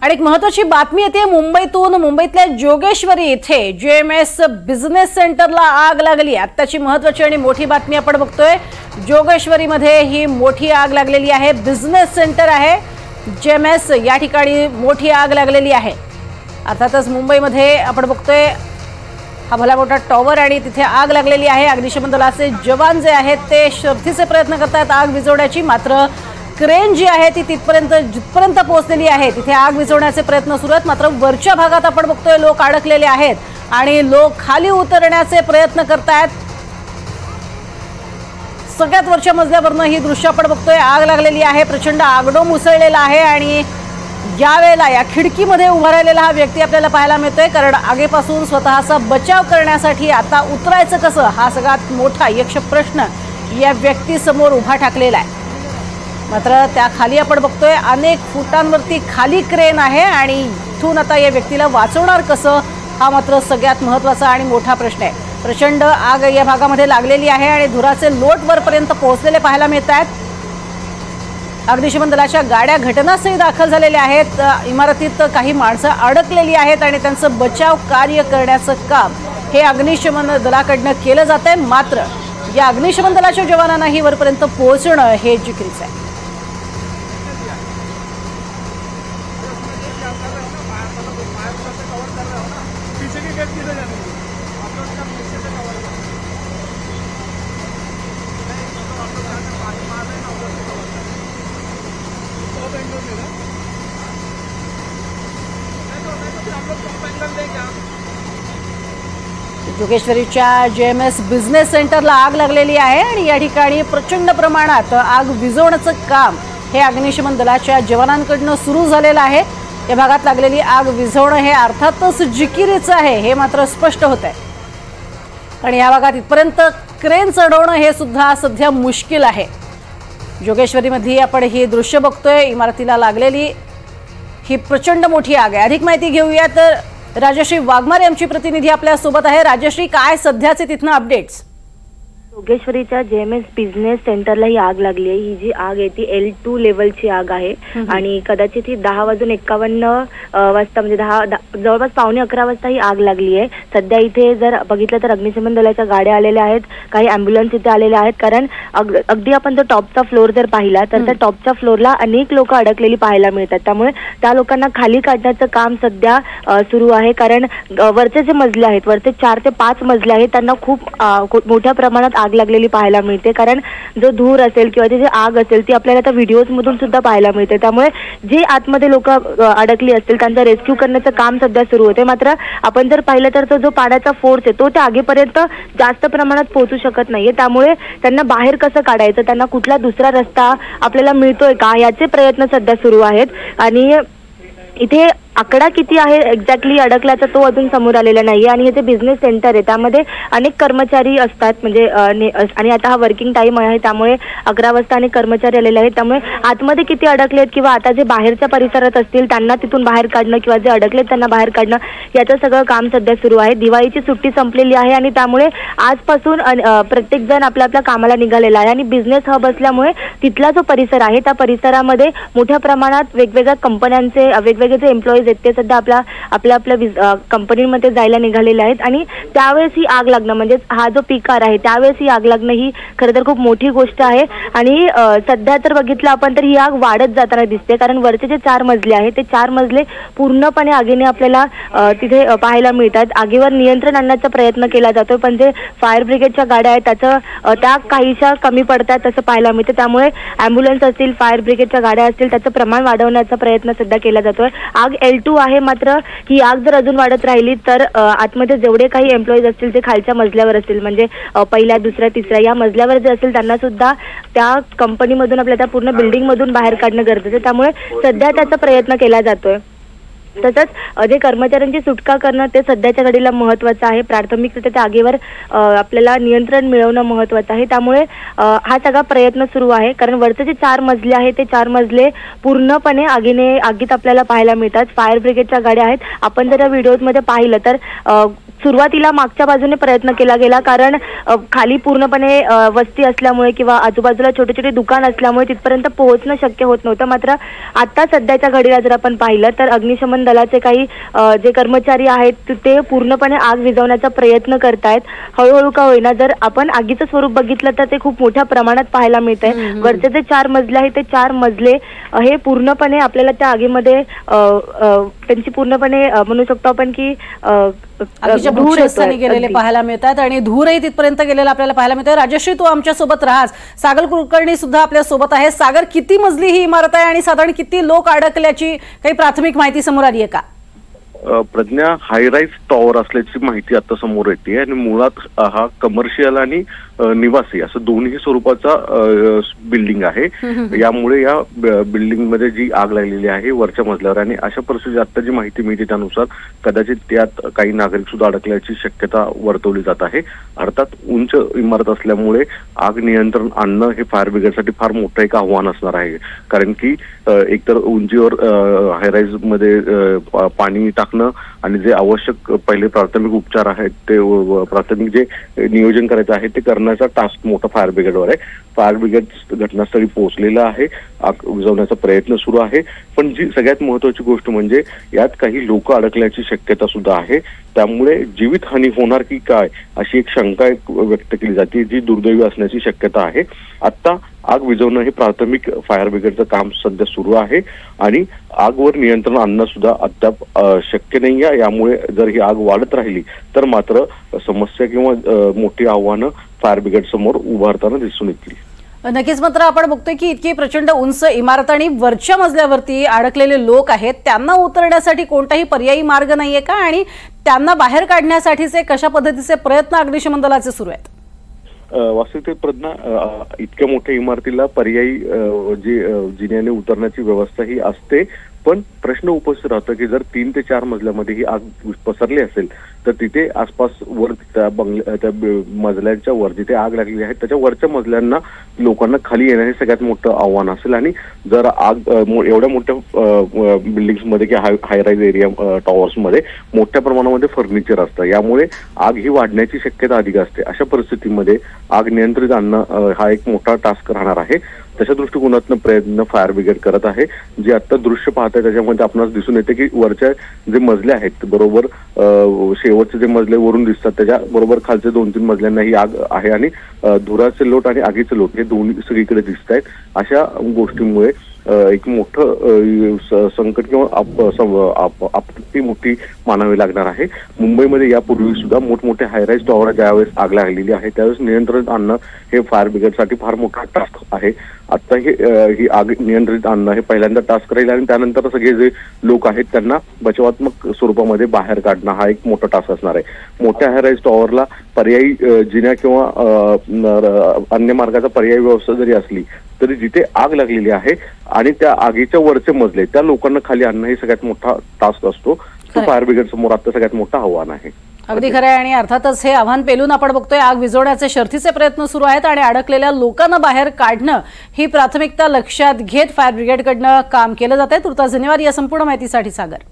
आणि एक महत्त्वाची बातमी येते मुंबईतून। मुंबईतल्या जोगेश्वरी येथे जेएमएस बिझनेस सेंटरला आग लागली। आत्ताची महत्त्वाची आणि मोठी बातमी आपण बघतोय। जोगेश्वरीमध्ये ही मोठी आग लागलेली आहे। बिझनेस सेंटर आहे जेएमएस, या ठिकाणी मोठी आग लागलेली आहे। अर्थातच मुंबईमध्ये आपण बघतोय हा भला मोठा टॉवर आणि तिथे आग लागलेली आहे। अग्निशमन दलाचे जवान जे आहेत ते शर्थीचे प्रयत्न करतात आग विझवण्याची, मात्र क्रेन जी आहे ती जिथपर्यंत पोहोचलेली आहे तिथे आग विझवण्याचे प्रयत्न सुरू आहेत। मात्र वरच्या भागात आपण बघतोय लोक अडकलेले आहेत आणि लोक खाली उतरण्याचे प्रयत्न करतायत। सगळ्यात वरच्या मजल्यावरनं ही दृश्य आपण बघतोय। आग लागलेली आहे, प्रचंड आगडोम उसळलेला आहे आणि यावेळेला या खिडकीमध्ये उभा राहिलेला हा व्यक्ती आपल्याला पाहायला मिळतोय, कारण आगीपासून स्वतःचा बचाव करण्यासाठी आता उतरायचं कसं हा सगळ्यात मोठा यक्ष प्रश्न या व्यक्तीसमोर उभा ठाकलेला आहे। मात्र त्या खाली आपण बघतोय अनेक फुटांवरती खाली क्रेन आहे आणि इथून आता या व्यक्तीला वाचवणार कसं हा मात्र सगळ्यात महत्त्वाचा आणि मोठा प्रश्न आहे। प्रचंड आग या भागामध्ये लागलेली आहे आणि धुराचे लोट वरपर्यंत पोहोचलेले पाहायला मिळत आहेत। अग्निशमन दलाच्या गाड्या घटनास्थळी दाखल झालेल्या आहेत। इमारतीत काही माणसं अडकलेली आहेत आणि त्यांचं बचाव कार्य करण्याचं काम हे अग्निशमन दलाकडनं केलं जातंय। मात्र या अग्निशमन दलाच्या जवानांनाही वरपर्यंत पोहोचणं हे जिकिरीचं आहे। जोगेश्वरीच्या जेएमएस बिझनेस सेंटरला आग लागलेली आहे आणि या ठिकाणी प्रचंड प्रमाणात आग विझवण्याचं काम हे अग्निशमन दलाच्या जवानांकडून सुरू झालेलं आहे। या भागात लागलेली आग विझवणं हे अर्थातच जिकिरीचं आहे हे मात्र स्पष्ट होत आहे। आणि या भागात इथपर्यंत क्रेन चढवणं हे सुद्धा सध्या मुश्किल आहे। जोगेश्वरीमध्ये आपण ही दृश्य बघतोय, इमारतीला लागलेली ही प्रचंड मोठी आग आहे। अधिक माहिती घेऊया तर राजश्री वाघमारे आमची प्रतिनिधी आपल्या सोबत आहे। राजश्री, काय सध्याचे तिथनं अपडेट्स? जोगेश्वरीच्या जेएमएस बिझनेस सेंटरला ही आग लागली आहे। ही जी आग आहे ती L2 लेवलची आग आहे आणि कदाचित ही 10:51 वाजता म्हणजे जवळपास 10:45 वाजता ही आग लागली आहे। सध्या इथे जर बघितलं तर अग्निशमन दलाच्या गाड्या आलेल्या आहेत, काही ॲम्ब्युलन्स इथे आलेल्या आहेत, कारण अगदी आपण जर टॉपचा फ्लोर जर पाहिला तर त्या टॉपच्या फ्लोरला अनेक लोक अडकलेली पाहायला मिळतात। त्यामुळे त्या लोकांना खाली काढण्याचं काम सध्या सुरू आहे, कारण वरचे जे मजले आहेत, वरचे 4 ते 5 मजले आहेत, त्यांना खूप मोठ्या प्रमाणात आग लागलेली पाहायला मिळते। कारण जो धूर असेल किंवा जी आग असेल ती आपल्याला त्या व्हिडिओज मधून सुद्धा पाहायला मिळते। त्यामुळे जे आतमध्ये लोक अडकली असतील त्यांचा रेस्क्यू करण्याचं काम सध्या सुरू होते। मात्र आपण जर पाहिलं तर तो जो पाण्याचा फोर्स आहे तो त्या आगीपर्यंत जास्त प्रमाणात पोहोचू शकत नाहीये। त्यामुळे त्यांना बाहेर कसं काढायचं, त्यांना कुठला दुसरा रस्ता आपल्याला मिळतोय का याचे प्रयत्न सध्या सुरू आहेत। आणि इथे आकडा किती आहे एक्झॅक्टली अडकल्याचा तो अजून समोर आलेला नाहीये। आणि हे जे बिझनेस सेंटर आहे त्यामध्ये अनेक कर्मचारी असतात, म्हणजे आणि आता हा वर्किंग टाइम आहे त्यामुळे 11 वाजता अनेक कर्मचारी आलेले आहेत। त्यामुळे आतमध्ये किती अडकलेत किंवा आता जे बाहेरच्या परिसरात असतील त्यांना तिथून बाहेर काढणं किंवा जे अडकलेत त्यांना बाहेर काढणं याचं सगळं काम सध्या सुरू आहे। दिवाळीची सुट्टी संपलेली आहे आणि त्यामुळे आजपासून प्रत्येक जण आपल्या आपल्या कामाला निघालेला आहे। आणि बिझनेस हब असल्यामुळे तिथला जो परिसर आहे त्या परिसरामध्ये मोठ्या प्रमाणात वेगवेगळ्या कंपन्यांचे वेगवेगळे जे एम्प्लॉईज ते सध्या आपल्या कंपनीमध्ये जायला निघालेले आहेत। आणि त्यावेळेस ही आग लागणं म्हणजे हा जो पीक आवर आहे त्यावेळेस ही आग लागणं ही खरं तर खूप मोठी गोष्ट आहे। आणि सध्या तर बघितलं आपण तर ही आग वाढत जाताना दिसते, कारण वरचे जे 4 मजले आहेत ते 4 मजले पूर्णपणे आगीने आपल्याला तिथे पाहायला मिळतात। आगीवर नियंत्रण आणण्याचा प्रयत्न केला जातोय, पण जे फायर ब्रिगेडच्या गाड्या आहेत त्या काहीशा कमी पडतात असं पाहायला मिळतं। त्यामुळे ॲम्ब्युलन्स असतील, फायर ब्रिगेडच्या गाड्या असतील, त्याचं प्रमाण वाढवण्याचा प्रयत्न सध्या केला जातोय। आग L2 आहे, मात्र ही आग जर अजून वाढत राहिली तर आतमध्ये जेवढे काही एम्प्लॉईज असतील ते खालच्या मजल्यावर असतील, म्हणजे पहिल्या, दुसऱ्या, तिसऱ्या या मजल्यावर जे असतील त्यांना सुद्धा त्या कंपनीमधून आपल्या त्या पूर्ण बिल्डिंग मधून बाहेर काढणं गरजेचं आहे। त्यामुळे सध्या त्याचा प्रयत्न केला जातोय। तसंच जे कर्मचाऱ्यांची सुटका करणं ते सध्याच्या घडीला महत्त्वाचं आहे। प्राथमिकरित्या त्या आगीवर आपल्याला नियंत्रण मिळवणं महत्त्वाचं आहे। त्यामुळे हा सगळा प्रयत्न सुरू आहे, कारण वरचे जे 4 मजले आहेत ते 4 मजले पूर्णपणे आगीत आपल्याला पाहायला मिळतात। फायर ब्रिगेडच्या गाड्या आहेत, आपण जर या व्हिडिओजमध्ये पाहिलं तर सुरुवातीला मागच्या बाजूने प्रयत्न केला गेला, कारण खाली पूर्णपणे वस्ती असल्यामुळे किंवा आजूबाजूला छोटे छोटे दुकान असल्यामुळे तिथपर्यंत पोहोचणं शक्य होत नव्हतं. मात्र आता सध्याच्या घडीला जर आपण पाहिलं तर अग्निशमन दलाचे काही जे कर्मचारी आहेत ते पूर्णपणे आग विझवण्याचा प्रयत्न करतायत. हळूहळू का होईना, जर आपण आगीचं स्वरूप बघितलं तर ते खूप मोठ्या प्रमाणात पाहायला मिळतंय. वरचे जे 4 मजले आहेत ते 4 मजले हे पूर्णपणे आपल्याला त्या आगीमध्ये त्यांची पूर्णपणे म्हणू शकतो आपण की धूर गेलेले पाहायला मिळतात आणि धूरही तिथपर्यंत गेलेला आपल्याला पाहायला मिळतोय. राजश्री, तू आमच्या सोबत राहास. सागर कुलकर्णी सुद्धा आपल्या सोबत आहे. सागर, किती मजली ही इमारत आहे आणि साधारण किती लोक अडकल्याची काही प्राथमिक माहिती समोर आली आहे का? प्रज्ञा, हायराईज टॉवर असल्याची माहिती आता समोर येते आणि मुळात हा कमर्शियल आणि निवासी असं दोन्ही स्वरूपाचा बिल्डिंग आहे. यामुळे या बिल्डिंग मध्ये जी आग लागलेली आहे वरच्या मजल्यावर, आणि अशा परिस्थितीत आता जी माहिती मिळते त्यानुसार कदाचित त्यात काही नागरिक सुद्धा अडकल्याची शक्यता वर्तवली जात आहे. अर्थात उंच इमारत असल्यामुळे आग नियंत्रण आणणं हे फायर ब्रिगेडसाठी फार मोठं एक आव्हान असणार आहे. कारण की एकतर उंचीवर हायराईज मध्ये पाणी टाकणं आणि जे आवश्यक पहिले प्राथमिक उपचार आहेत ते प्राथमिक जे नियोजन करायचं आहे ते करण्याचा टास्क मोठा फायर ब्रिगेडवर आहे. फायर ब्रिगेड घटनास्थळी पोहोचलेलं आहे. आग विझवण्याचा प्रयत्न सुरू आहे. पण जी सगळ्यात महत्वाची गोष्ट म्हणजे यात काही लोक अडकल्याची शक्यता सुद्धा आहे. त्यामुळे जीवितहानी होणार की काय अशी एक शंका व्यक्त केली जाते, जी दुर्दैवी असण्याची शक्यता आहे. आता आग विझवणं हे प्राथमिक फायर ब्रिगेडचं काम सध्या सुरू आहे आणि आगवर नियंत्रण आणणं सुद्धा अद्याप शक्य नाही आहे. यामुळे जर ही आग वाढत राहिली तर मात्र समस्या किंवा मोठी आव्हानं फायर ब्रिगेड समोर उभारताना दिसून येतील. नक्कीच. मात्र आपण बघतोय की इतकी प्रचंड उंच इमारत आणि वरच्या मजल्यावरती अडकलेले लोक आहेत, त्यांना उतरण्यासाठी कोणताही पर्यायी मार्ग नाहीये का? आणि त्यांना बाहेर काढण्यासाठीचे कशा पद्धतीचे प्रयत्न अग्निशमन दलाचे सुरू आहेत? वास्तविक प्रज्ञा, इतक्या मोठ्या इमारतीला पर्यायी जिन्याने उतरण्याची व्यवस्था ही असते. पण प्रश्न उपस्थित राहतो की जर 3 ते 4 मजल्यामध्ये ही आग पसरली असेल तर तिथे आसपास वर त्या मजल्यांच्या वर जिथे आग लागलेली आहे त्याच्या वरच्या मजल्यांना लोकांना खाली येणं हे सगळ्यात मोठं आव्हान असेल. आणि जर आग एवढ्या मोठ्या बिल्डिंग्समध्ये किंवा हायराईज एरिया टॉवर्समध्ये मोठ्या प्रमाणामध्ये फर्निचर असतं, यामुळे आग ही वाढण्याची शक्यता अधिक असते. अशा परिस्थितीमध्ये आग नियंत्रित आणणं हा एक मोठा टास्क राहणार आहे. तशा दृष्टिकोनातून प्रयत्न फायर ब्रिगेड करत आहे. जे आता दृश्य पाहत आहे त्याच्यामध्ये आपणास दिसून येते की वरच्या जे मजले आहेत बरोबर शेवटचे जे मजले वरून दिसतात त्याच्या बरोबर खालचे 2-3 मजल्यांना ही आग आहे आणि धुराचे लोट आणि आगीचे लोट हे दोन्ही सगळीकडे दिसत आहेत. अशा गोष्टीमुळे एक मोठं संकट किंवा आपत्ती मोठी मानावी लागणार आहे. मुंबईमध्ये यापूर्वी सुद्धा मोठमोठे हायराईज टॉवर ज्यावेळेस आग लागलेली आहे त्यावेळेस नियंत्रित आणणं हे फायर ब्रिगेडसाठी फार मोठा टास्क आहे. आता ही आग नियंत्रित आणणं हे पहिल्यांदा टास्क राहील आणि त्यानंतर सगळे जे लोक आहेत त्यांना बचावात्मक स्वरूपामध्ये बाहेर काढणं हा एक मोठा टास्क असणार आहे. मोठ्या हायराईज टॉवरला पर्यायी जिन्या किंवा अन्य मार्गाचा पर्यायी व्यवस्था जरी असली तरी जिथे आग लागलेली आहे आणि त्या आगीच्या वरचे मजले त्या लोकांना खाली आणणं हे सगळ्यात मोठा टास्क असतो. तो फायर ब्रिगेड समोर आता सगळ्यात मोठं आव्हान आहे. अगदी खरं आहे. आणि अर्थातच हे आव्हान पेलून आपण बघतोय आग विझवण्याचे शर्थीचे प्रयत्न सुरू आहेत आणि अडकलेल्या लोकांना बाहेर काढणं ही प्राथमिकता लक्षात घेत फायर ब्रिगेडकडनं काम केलं जात आहे. तुर्तास धन्यवाद या संपूर्ण माहितीसाठी सागर.